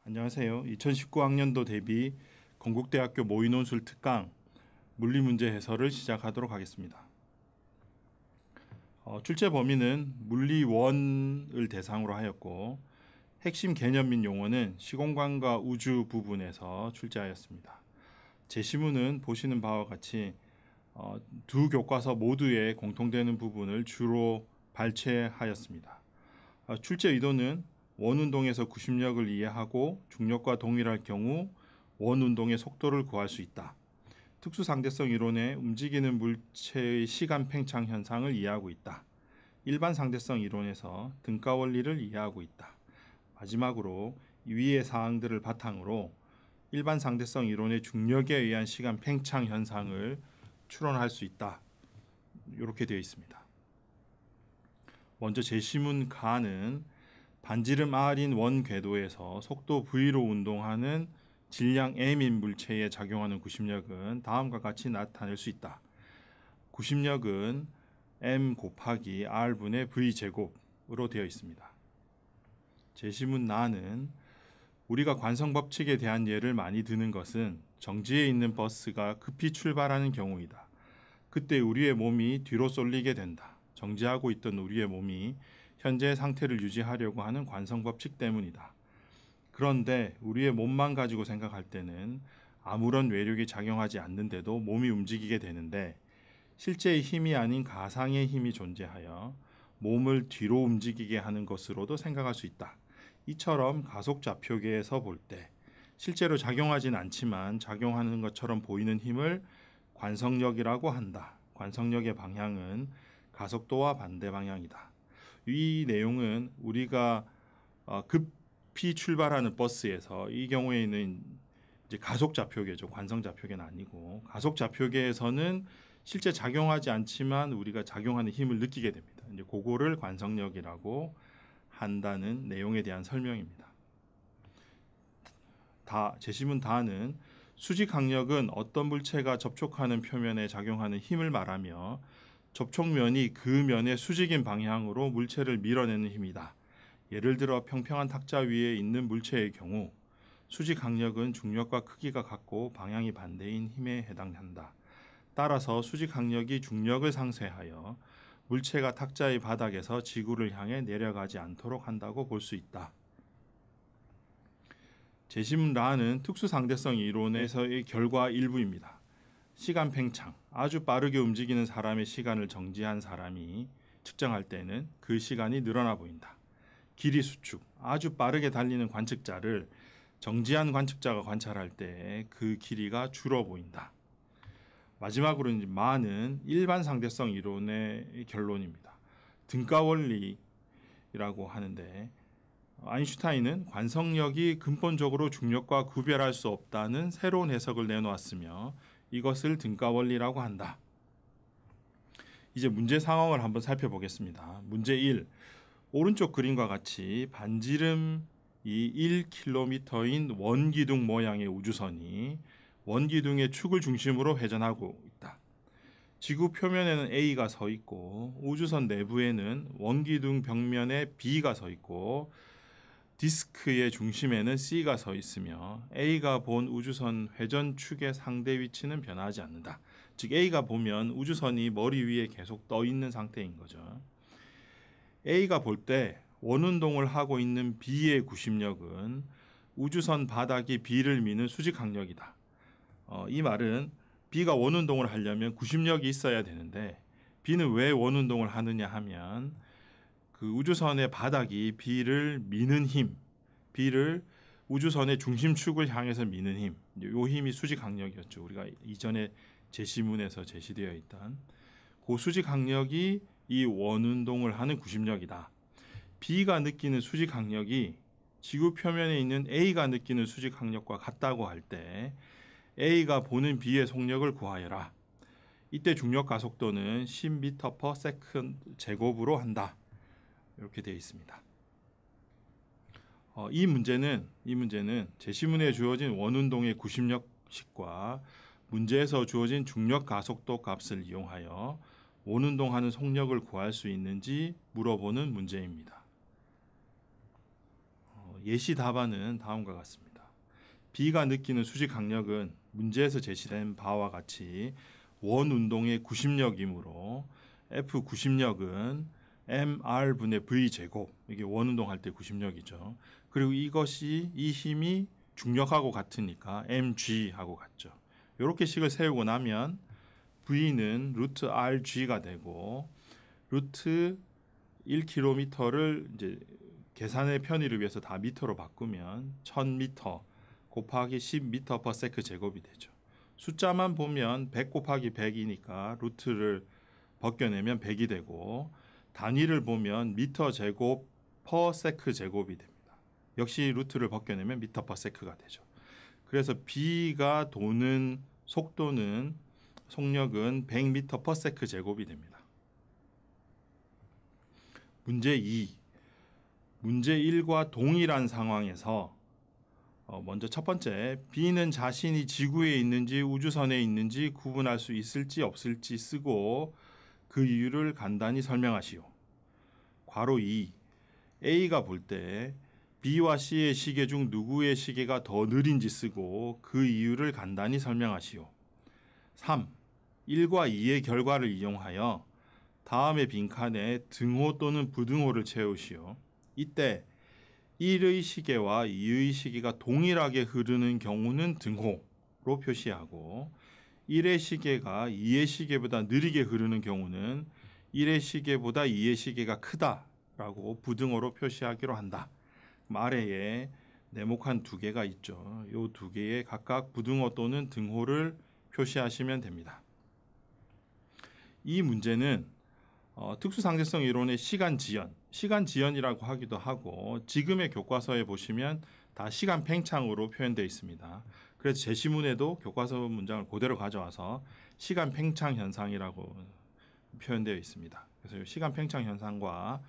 안녕하세요. 2019학년도 대비 건국대학교 모의논술 특강 물리문제 해설을 시작하도록 하겠습니다. 출제 범위는 물리1을 대상으로 하였고 핵심 개념 및 용어는 시공간과 우주 부분에서 출제하였습니다. 제시문은 보시는 바와 같이 두 교과서 모두에 공통되는 부분을 주로 발췌하였습니다. 출제 의도는 원운동에서 구심력을 이해하고 중력과 동일할 경우 원운동의 속도를 구할 수 있다. 특수상대성 이론에 움직이는 물체의 시간 팽창 현상을 이해하고 있다. 일반 상대성 이론에서 등가 원리를 이해하고 있다. 마지막으로 위의 사항들을 바탕으로 일반 상대성 이론의 중력에 의한 시간 팽창 현상을 추론할 수 있다. 이렇게 되어 있습니다. 먼저 제시문 가는 반지름 R인 원 궤도에서 속도 V로 운동하는 질량 M인 물체에 작용하는 구심력은 다음과 같이 나타낼 수 있다. 구심력은 M 곱하기 R분의 V제곱으로 되어 있습니다. 제시문 나는 우리가 관성법칙에 대한 예를 많이 드는 것은 정지에 있는 버스가 급히 출발하는 경우이다. 그때 우리의 몸이 뒤로 쏠리게 된다. 정지하고 있던 우리의 몸이 현재의 상태를 유지하려고 하는 관성법칙 때문이다. 그런데 우리의 몸만 가지고 생각할 때는 아무런 외력이 작용하지 않는데도 몸이 움직이게 되는데 실제의 힘이 아닌 가상의 힘이 존재하여 몸을 뒤로 움직이게 하는 것으로도 생각할 수 있다. 이처럼 가속좌표계에서 볼 때 실제로 작용하진 않지만 작용하는 것처럼 보이는 힘을 관성력이라고 한다. 관성력의 방향은 가속도와 반대 방향이다. 이 내용은 우리가 급히 출발하는 버스에서 이 경우에는 이제 가속좌표계죠. 관성좌표계는 아니고 가속좌표계에서는 실제 작용하지 않지만 우리가 작용하는 힘을 느끼게 됩니다. 이제 그거를 관성력이라고 한다는 내용에 대한 설명입니다. 제시문 다는 수직 강력은 어떤 물체가 접촉하는 표면에 작용하는 힘을 말하며 접촉면이 그 면의 수직인 방향으로 물체를 밀어내는 힘이다. 예를 들어 평평한 탁자 위에 있는 물체의 경우 수직 강력은 중력과 크기가 같고 방향이 반대인 힘에 해당한다. 따라서 수직 강력이 중력을 상쇄하여 물체가 탁자의 바닥에서 지구를 향해 내려가지 않도록 한다고 볼 수 있다. 제시문 라는 특수상대성 이론에서의 결과 일부입니다. 시간 팽창, 아주 빠르게 움직이는 사람의 시간을 정지한 사람이 측정할 때는 그 시간이 늘어나 보인다. 길이 수축, 아주 빠르게 달리는 관측자를 정지한 관측자가 관찰할 때 그 길이가 줄어 보인다. 마지막으로 마는 일반 상대성 이론의 결론입니다. 등가 원리라고 하는데 아인슈타인은 관성력이 근본적으로 중력과 구별할 수 없다는 새로운 해석을 내놓았으며 이것을 등가 원리라고 한다. 이제 문제 상황을 한번 살펴보겠습니다. 문제 1. 오른쪽 그림과 같이 반지름이 1km인 원기둥 모양의 우주선이 원기둥의 축을 중심으로 회전하고 있다. 지구 표면에는 A가 서 있고 우주선 내부에는 원기둥 벽면에 B가 서 있고 디스크의 중심에는 C가 서 있으며 A가 본 우주선 회전축의 상대 위치는 변하지 않는다. 즉 A가 보면 우주선이 머리 위에 계속 떠 있는 상태인 거죠. A가 볼 때 원운동을 하고 있는 B의 구심력은 우주선 바닥이 B를 미는 수직 강력이다. 이 말은 B가 원운동을 하려면 구심력이 있어야 되는데 B는 왜 원운동을 하느냐 하면 그 우주선의 바닥이 B를 미는 힘, B를 우주선의 중심축을 향해서 미는 힘, 이 힘이 수직 강력이었죠. 우리가 이전에 제시문에서 제시되어 있던 그 수직 강력이 이 원운동을 하는 구심력이다. B가 느끼는 수직 강력이 지구 표면에 있는 A가 느끼는 수직 강력과 같다고 할 때 A가 보는 B의 속력을 구하여라. 이때 중력 가속도는 10m/s 제곱으로 한다. 이렇게 되어 있습니다. 이 문제는 제시문에 주어진 원운동의 구심력식과 문제에서 주어진 중력 가속도 값을 이용하여 원운동하는 속력을 구할 수 있는지 물어보는 문제입니다. 예시 답안은 다음과 같습니다. B가 느끼는 수직 강력은 문제에서 제시된 바와 같이 원 운동의 구심력이므로 F 구심력은 mr분의 v 제곱, 이게 원 운동할 때 구심력이죠. 그리고 이 힘이 중력하고 같으니까 mg하고 같죠. 이렇게 식을 세우고 나면 v는 루트 rg가 되고 루트 1km를 이제 계산의 편의를 위해서 다 미터로 바꾸면 1000m 곱하기 10m/s 제곱이 되죠. 숫자만 보면 100 곱하기 100이니까 루트를 벗겨내면 100이 되고 단위를 보면 미터 제곱 퍼 세크 제곱이 됩니다. 역시 루트를 벗겨내면 미터 퍼 세크가 되죠. 그래서 B가 도는 속력은 100m 퍼 세크 제곱이 됩니다. 문제 2. 문제 1과 동일한 상황에서 먼저 첫 번째, B는 자신이 지구에 있는지 우주선에 있는지 구분할 수 있을지 없을지 쓰고 그 이유를 간단히 설명하시오. 괄호 2. A가 볼 때 B와 C의 시계 중 누구의 시계가 더 느린지 쓰고 그 이유를 간단히 설명하시오. 3. 1과 2의 결과를 이용하여 다음의 빈칸에 등호 또는 부등호를 채우시오. 이때 1의 시계와 2의 시계가 동일하게 흐르는 경우는 등호로 표시하고 1의 시계가 2의 시계보다 느리게 흐르는 경우는 1의 시계보다 2의 시계가 크다라고 부등호로 표시하기로 한다. 아래에 네모칸 두 개가 있죠. 이 두 개에 각각 부등호 또는 등호를 표시하시면 됩니다. 이 문제는 특수상대성 이론의 시간 지연이라고 하기도 하고 지금의 교과서에 보시면 다 시간 팽창으로 표현되어 있습니다. 그래서 제시문에도 교과서 문장을 그대로 가져와서 시간 팽창 현상이라고 표현되어 있습니다. 그래서 시간 팽창 현상과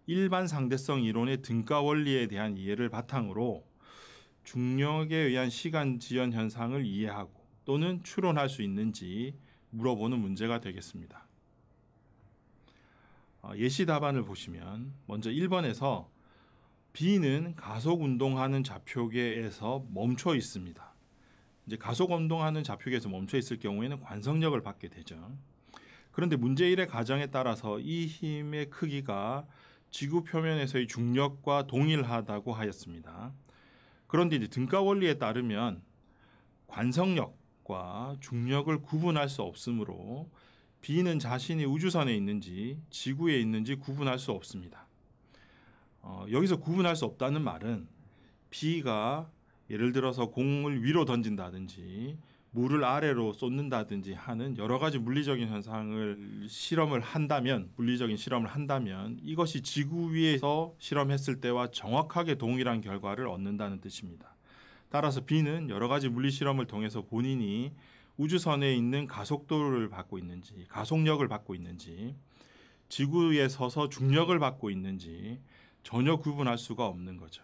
일반 상대성 이론의 등가 원리에 대한 이해를 바탕으로 중력에 의한 시간 지연 현상을 이해하고 또는 추론할 수 있는지 물어보는 문제가 되겠습니다. 예시 답안을 보시면 먼저 1번에서 B는 가속 운동하는 좌표계에서 멈춰 있습니다. 이제 가속 운동하는 좌표계에서 멈춰 있을 경우에는 관성력을 받게 되죠. 그런데 문제 1의 가정에 따라서 이 힘의 크기가 지구 표면에서의 중력과 동일하다고 하였습니다. 그런데 이제 등가 원리에 따르면 관성력과 중력을 구분할 수 없으므로 B는 자신이 우주선에 있는지 지구에 있는지 구분할 수 없습니다. 여기서 구분할 수 없다는 말은 B가 예를 들어서 공을 위로 던진다든지 물을 아래로 쏟는다든지 하는 여러 가지 물리적인 실험을 한다면 이것이 지구 위에서 실험했을 때와 정확하게 동일한 결과를 얻는다는 뜻입니다. 따라서 B는 여러 가지 물리 실험을 통해서 본인이 우주선에 있는 가속도를 받고 있는지, 가속력을 받고 있는지, 지구에 서서 중력을 받고 있는지 전혀 구분할 수가 없는 거죠.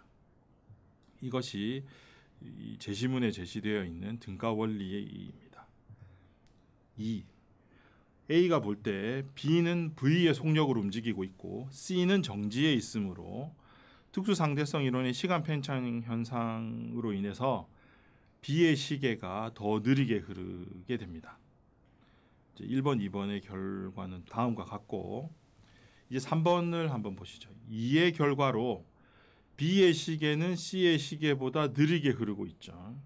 이것이 이 제시문에 제시되어 있는 등가 원리의 이입니다. 2. A가 볼 때 B는 V의 속력으로 움직이고 있고 C는 정지해 있으므로 특수상대성 이론의 시간 팽창 현상으로 인해서 B의 시계가 더 느리게 흐르게 됩니다. 이제 1번, 2번의 결과는 다음과 같고 이제 3번을 한번 보시죠. 이의 결과로 B의 시계는 C의 시계보다 느리게 흐르고 있죠.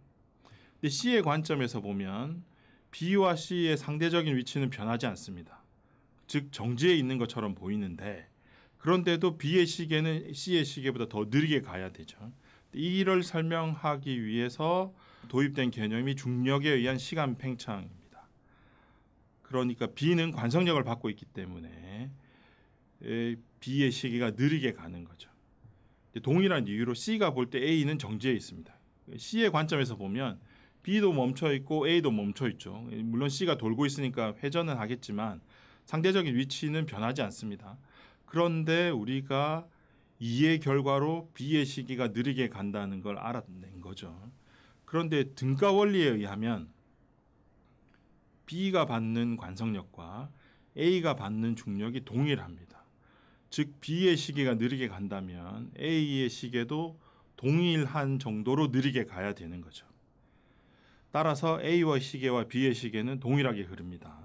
근데 C의 관점에서 보면 B와 C의 상대적인 위치는 변하지 않습니다. 즉 정지해 있는 것처럼 보이는데 그런데도 B의 시계는 C의 시계보다 더 느리게 가야 되죠. 이를 설명하기 위해서 도입된 개념이 중력에 의한 시간 팽창입니다. 그러니까 B는 관성력을 받고 있기 때문에 B의 시계가 느리게 가는 거죠. 동일한 이유로 C가 볼 때 A는 정지해 있습니다. C의 관점에서 보면 B도 멈춰 있고 A도 멈춰 있죠. 물론 C가 돌고 있으니까 회전은 하겠지만 상대적인 위치는 변하지 않습니다. 그런데 우리가 이의 결과로 B의 시계가 느리게 간다는 걸 알아낸 거죠. 그런데 등가 원리에 의하면 B가 받는 관성력과 A가 받는 중력이 동일합니다. 즉 B의 시계가 느리게 간다면 A의 시계도 동일한 정도로 느리게 가야 되는 거죠. 따라서 A와 시계와 B의 시계는 동일하게 흐릅니다.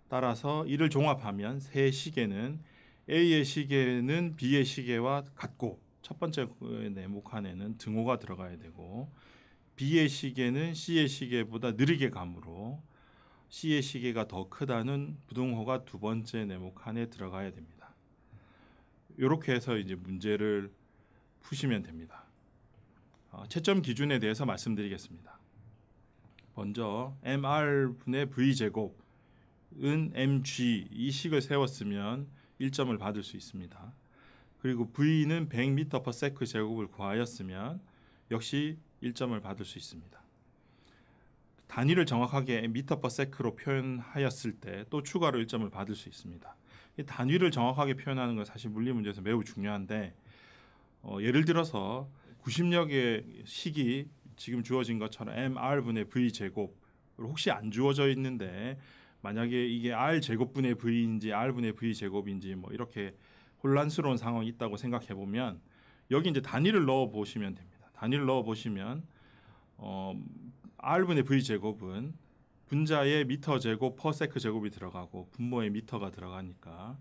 따라서 이를 종합하면 세 시계는 A의 시계는 B의 시계와 같고 첫 번째 네모 칸에는 등호가 들어가야 되고 B의 시계는 C의 시계보다 느리게 가므로 C의 시계가 더 크다는 부등호가 두 번째 네모 칸에 들어가야 됩니다. 이렇게 해서 이제 문제를 푸시면 됩니다. 채점 기준에 대해서 말씀드리겠습니다. 먼저 mr분의 v제곱은 mg 이 식을 세웠으면 1점을 받을 수 있습니다. 그리고 v는 100m/s 제곱을 구하였으면 역시 1점을 받을 수 있습니다. 단위를 정확하게 m/s로 표현하였을 때 또 추가로 1점을 받을 수 있습니다. 이 단위를 정확하게 표현하는 건 사실 물리 문제에서 매우 중요한데 예를 들어서 90력의 식이 지금 주어진 것처럼 mr분의 v제곱으로 혹시 안 주어져 있는데 만약에 이게 r제곱분의 v인지 r분의 v제곱인지 뭐 이렇게 혼란스러운 상황이 있다고 생각해 보면 여기 이제 단위를 넣어 보시면 됩니다. 단위를 넣어 보시면 r분의 v제곱은 분자에 미터 제곱 퍼 세크 제곱이 들어가고 분모에 미터가 들어가니까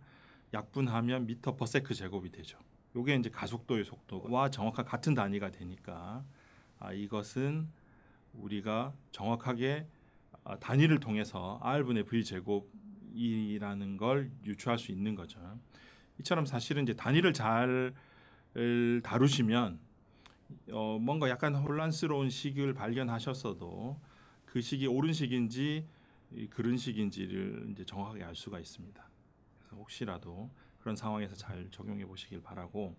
약분하면 미터 퍼 세크 제곱이 되죠. 요게 이제 가속도의 속도와 정확한 같은 단위가 되니까 이것은 우리가 정확하게 단위를 통해서 r분의 v제곱이라는 걸 유추할 수 있는 거죠. 이처럼 사실은 이제 단위를 잘 다루시면 뭔가 약간 혼란스러운 식을 발견하셨어도 그 식이 옳은 식인지 그른 식인지를 이제 정확하게 알 수가 있습니다. 그래서 혹시라도 그런 상황에서 잘 적용해 보시길 바라고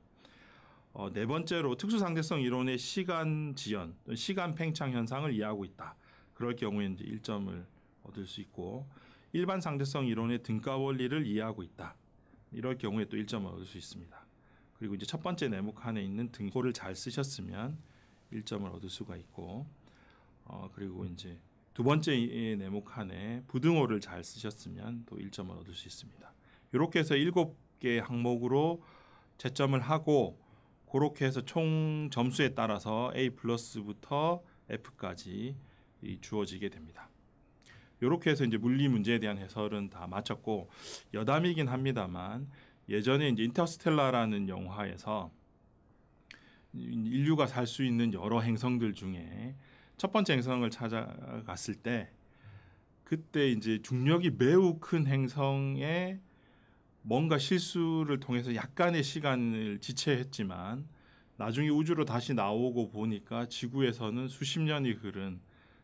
네 번째로 특수상대성 이론의 시간 지연, 시간 팽창 현상을 이해하고 있다. 그럴 경우에 이제 1점을 얻을 수 있고 일반 상대성 이론의 등가 원리를 이해하고 있다. 이럴 경우에 또 1점을 얻을 수 있습니다. 그리고 이제 첫 번째 네모 칸에 있는 등호를 잘 쓰셨으면 1점을 얻을 수가 있고 그리고 이제 두 번째 네모 칸에 부등호를 잘 쓰셨으면 또 1점을 얻을 수 있습니다. 이렇게 해서 7개 항목으로 채점을 하고 그렇게 해서 총 점수에 따라서 A 플러스부터 F까지 주어지게 됩니다. 이렇게 해서 이제 물리 문제에 대한 해설은 다 마쳤고 여담이긴 합니다만 예전에 이제 인터스텔라라는 영화에서 인류가 살 수 있는 여러 행성들 중에 첫 번째 행성을 찾아갔을 때 그때 이제 중력이 매우 큰 행성에 뭔가 실수를 통해서 약간의 시간을 지체했지만 나중에 우주로 다시 나오고 보니까 지구에서는 수십 년이 흐른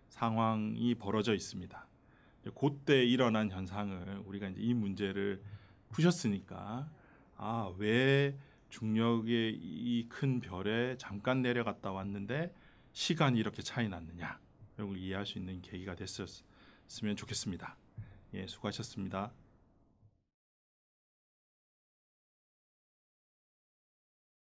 상황이 벌어져 있습니다. 그때 일어난 현상을 우리가 이제 이 문제를 푸셨으니까 왜 중력의 이 큰 별에 잠깐 내려갔다 왔는데 시간이 이렇게 차이 났느냐 이걸 이해할 수 있는 계기가 됐었으면 좋겠습니다. 예, 수고하셨습니다.